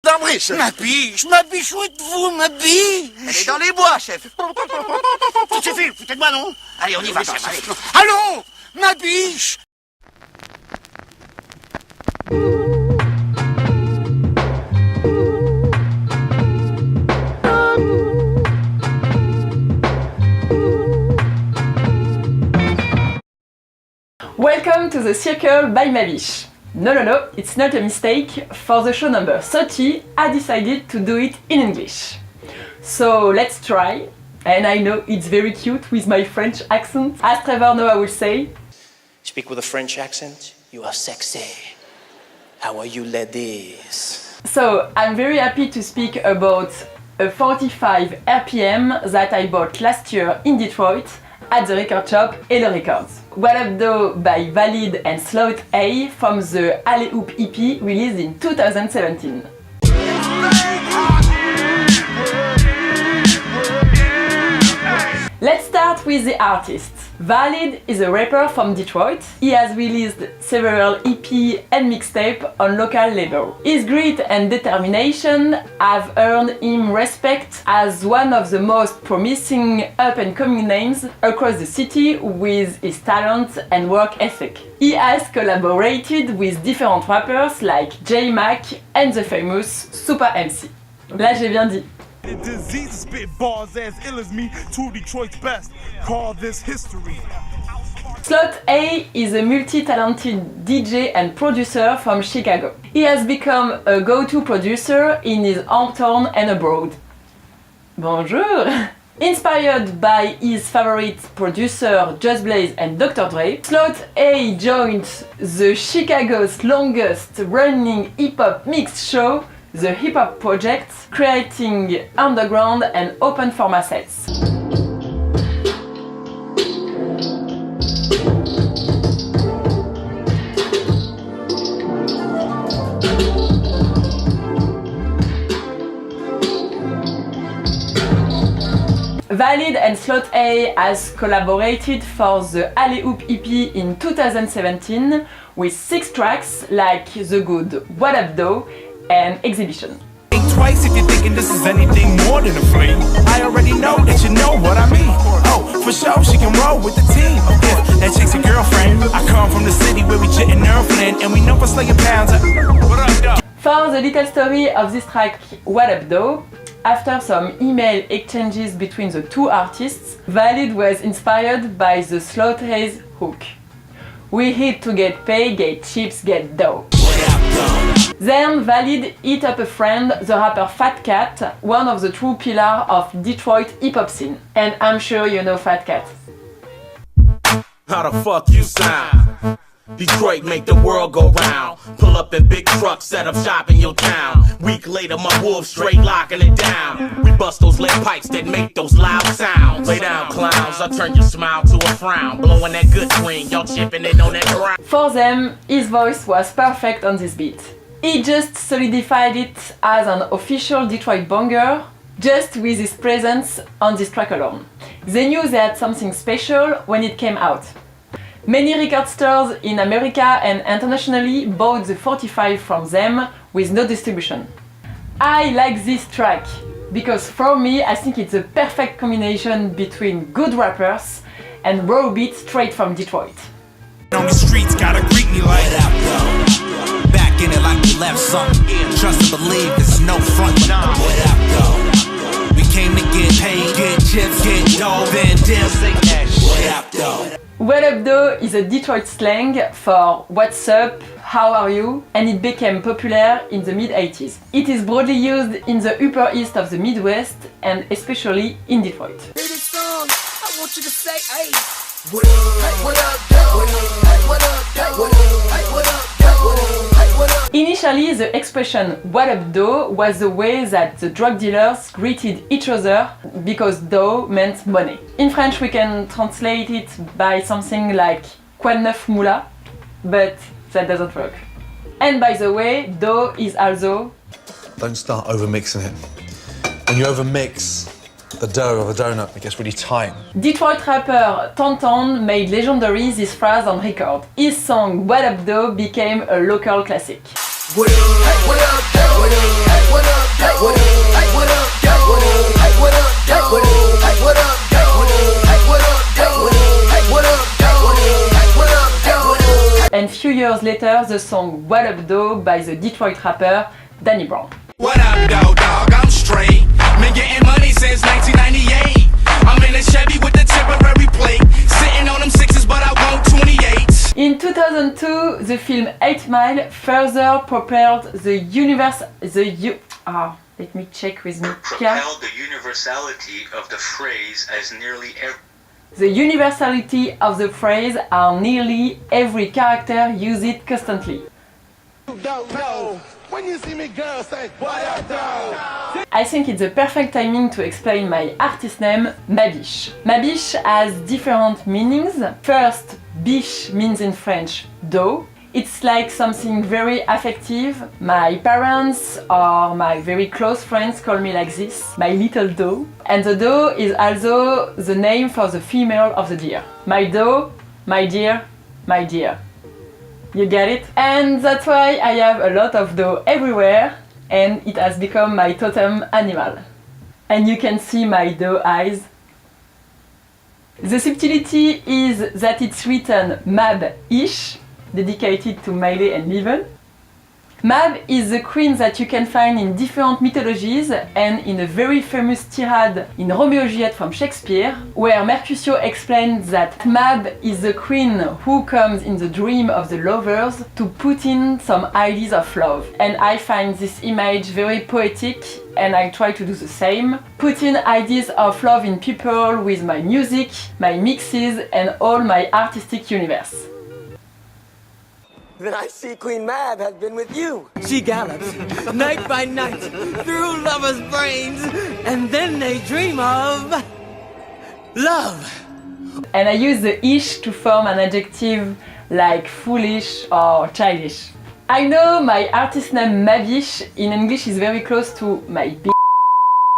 d'un bris. Ma biche, où êtes-vous, ma biche? Elle est dans les bois, chef. Tout suffit, foutez de moi, non? Allez, on y va, chef, allez. Allons, ma biche! Welcome to the Circle by Mavish. No, it's not a mistake. For the show number 30, I decided to do it in English. So let's try. And I know it's very cute with my French accent. As Trevor Noah will say, Speak with a French accent, you are sexy. How are you, ladies? so I'm very happy to speak about a 45 RPM that I bought last year in Detroit at the record shop Hello Records. What Up Though by Valid and Slot A from the Alley Oop EP released in 2017. Let's start with the artist. Valid is a rapper from Detroit. He has released several EP and mixtape on local label. His grit and determination have earned him respect as one of the most promising up-and-coming names across the city with his talent and work ethic. He has collaborated with different rappers like J Mac and the famous Super MC. Là j'ai bien dit. The disease spit bars as ill as me, two Detroit's best. Call this history. Slot A is a multi-talented DJ and producer from Chicago. He has become a go-to producer in his hometown and abroad. Bonjour! Inspired by his favorite producer Just Blaze and Dr. Dre, Slot A joined the Chicago's longest running hip-hop mix show, The Hip Hop Project, creating underground and open format sets. Valid and Slot A has collaborated for the Alley Oop EP in 2017 with 6 tracks like the good What Up Though and Exhibition. Think twice if you're thinking this is anything more than a fling. I already know that you know what I mean. Oh, for sure she can roll with the team. Yeah, that chick's a girlfriend. I come from the city where we jittin' Nerfland and we know for slaying pounds. What up, dog? For the little story of this track What Up Though, after some email exchanges between the two artists, Valid was inspired by the Slot A's hook. We hit to get paid, get chips, get dough. Then Valid hit up a friend, the rapper Fat Cat, one of the true pillars of Detroit hip-hop scene. And I'm sure you know Fat Cat. How the fuck you sound? Detroit make the world go round. Pull up in big trucks, set up shop in your town. Week later, my wolves straight locking it down. We bust those lead pipes that make those loud sounds. Lay down, clowns, I turn your smile to a frown. Blowing that good swing, y'all chipping it on that ground. For them, his voice was perfect on this beat. He just solidified it as an official Detroit banger just with his presence on this track alone. They knew they had something special when it came out. Many record stores in America and internationally bought the 45 from them with no distribution. I like this track because for me I think it's a perfect combination between good rappers and raw beats straight from Detroit. On the streets gotta greet me like What up, though? Back in it like we left something. Trust and believe there's no front. What up, though? We came to get paid, get chips, get dough, then dip. What up, though? What Up Though is a Detroit slang for what's up, how are you, and it became popular in the mid-80s. It is broadly used in the upper east of the Midwest and especially in Detroit. This song, I want you to say, hey, what up, hey, what up, though? Hey, what up, though? Hey, what up, though? Hey, what up? Initially, the expression "What up, dough" was the way that the drug dealers greeted each other because dough meant money. In French, we can translate it by something like "Quoi de neuf, moula?" but that doesn't work. And by the way, dough is also... Don't start over-mixing it. When you over-mix the dough of a donut, it gets really tight. Detroit rapper Tonton made legendary this phrase on record. His song "What Up Though" became a local classic. What up, hey, what up, though? Hey, what years later the song What Up Doe by the Detroit rapper Danny Brown. What up, dog? I'm straight. Been getting money since 1998. I'm in a Chevy with the temporary plate. Sitting on them sixes, but I want 28. In 2002, the film 8 Mile further propelled the let me check with Mika. Propelled the universality of the phrase as nearly every. The universality of the phrase are nearly every character use it constantly. When you see me, girl, say, what up, dog? I think it's the perfect timing to explain my artist name, Mabiche. Mabiche has different meanings. First, biche means in French doe. It's like something very affective. My parents or my very close friends call me like this, my little doe. And the doe is also the name for the female of the deer. My doe, my deer, my deer. You get it? And that's why I have a lot of doe everywhere, and it has become my totem animal. And you can see my doe eyes. The subtlety is that it's written Mab-ish, dedicated to Miley and Leven. Mab is the queen that you can find in different mythologies and in a very famous tirade in Romeo and Juliet from Shakespeare, where Mercutio explains that Mab is the queen who comes in the dream of the lovers to put in some ideas of love. And I find this image very poetic, and I try to do the same. Put in ideas of love in people with my music, my mixes, and all my artistic universe. Then I see Queen Mab has been with you. She gallops night by night through lovers' brains, and then they dream of love. And I use the ish to form an adjective like foolish or childish. I know my artist name Mabiche in English is very close to my b.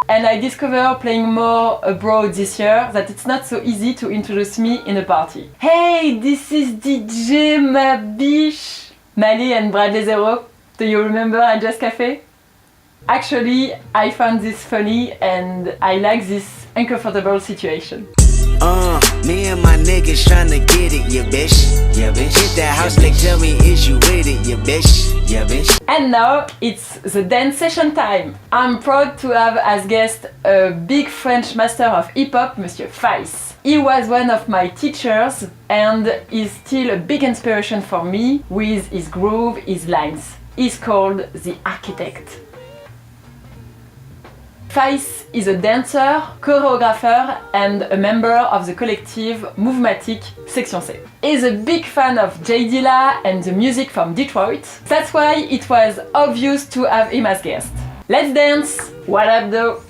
And I discovered playing more abroad this year that it's not so easy to introduce me in a party. Hey, this is DJ Mabiche! Mali and Bradley Zero. Do you remember at Jazz Cafe? Actually, I found this funny and I like this uncomfortable situation. Me and my niggas tryna get it, yeah bitch. Yeah bitch. Hit that house, like tell me is you with it, yeah bitch. Yeah bitch. And now it's the dance session time. I'm proud to have as guest a big French master of hip-hop, Monsieur Faiz. He was one of my teachers and is still a big inspiration for me with his groove, his lines. He's called The Architect. Faiz is a dancer, choreographer and a member of the collective Mouvematic Section C. He's a big fan of J Dilla and the music from Detroit. That's why it was obvious to have him as guest. Let's dance! What up though?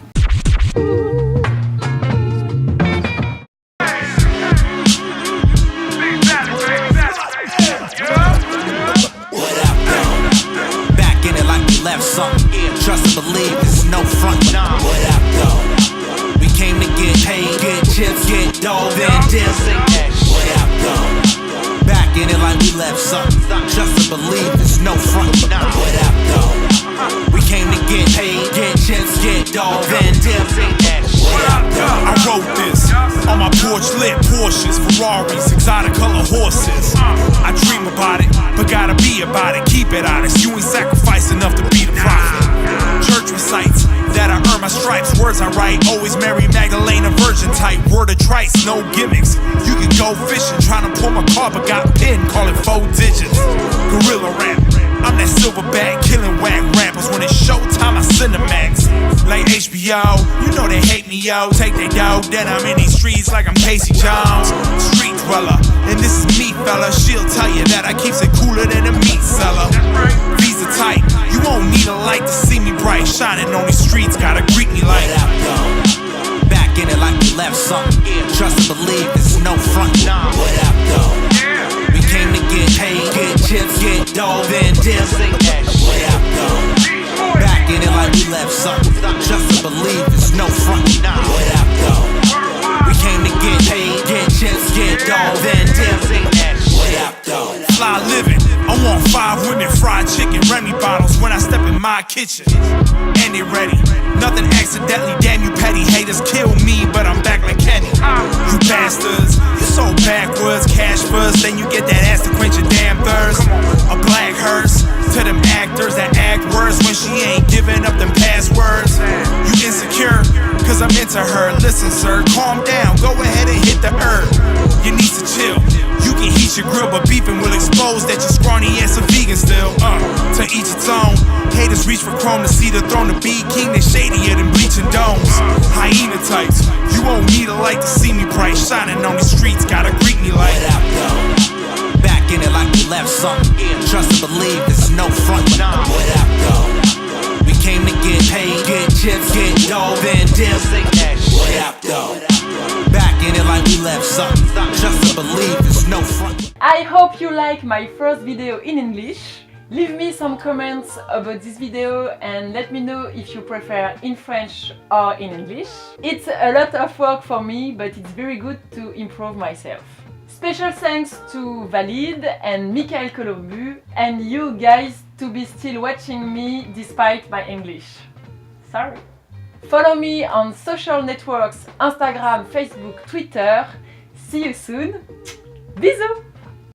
Left something. Trust and believe there's no front. What up, though? We came to get paid, get chips, get dough, then dip. What up, though? Back in it like we left something. Trust and believe there's no front. What up, though? We came to get paid, get chips, get dough, then dip. What up, though? I wrote this on my porch, lit Porsches, Ferraris, exotic color horses. I dream about it, but gotta be about it. Keep it honest, you ain't sacrifice enough to be the prophet. Church recites that I earn my stripes. Words I write, always Mary Magdalene, virgin type. Word of trice, no gimmicks. You can go fishing, trying to pull my car, but got pin, call it 4 digits. Gorilla rap, I'm that silverback, killing whack rappers. When it's showtime, I Cinemax. Like HBO, you know they hate me, yo. Take their dough, then I'm in these streets like I'm Casey Jones. Street dweller, and this is me, fella. She'll tell you that I keeps it cooler than a meat seller. Visa tight, you won't need a light to see me bright. Shining on these streets, gotta greet me like what up, though? Back in it like we left something. Trust and believe there's no front. What up, though? We came to get paid, get chips, get dough, then dip. What up, though? Back in it like we left something. Trust and believe there's no front. What up, though? We came to get paid, get chips, get dough, then dip. What up, though? Fly living, I want 5 women, fried chicken, Remy bottles when I step in my kitchen. And they ready, nothing accidentally, damn you petty haters kill me, but I'm back like Kenny. You bastards, you so So backwards, cash first, then you get that ass to quench your damn thirst. A black hearse to them actors that act worse when she ain't giving up them passwords. You insecure, cause I'm into her. Listen, sir, calm down, go ahead and hit the herb. You need to chill. You can heat your grill, but beefing will expose that you're scrawny ass a vegan still. To each its own. Haters reach for chrome to see the throne. To be king, they shadier than bleaching domes. Hyena types, you won't need a light to see me bright. Shining on these streets, gotta greet me like. What up, though? Back in it like we left something. Trust and believe, there's no front. What up, though? We came to get paid, get chips, get dough, then dip. What up, though? Back in it like we left something. Trust and believe, there's no front. I hope you like my first video in English. Leave me some comments about this video and let me know if you prefer in French or in English. It's a lot of work for me, but it's very good to improve myself. Special thanks to Valid and Michael Colombu and you guys to be still watching me despite my English. Sorry. Follow me on social networks, Instagram, Facebook, Twitter. See you soon. Bisous!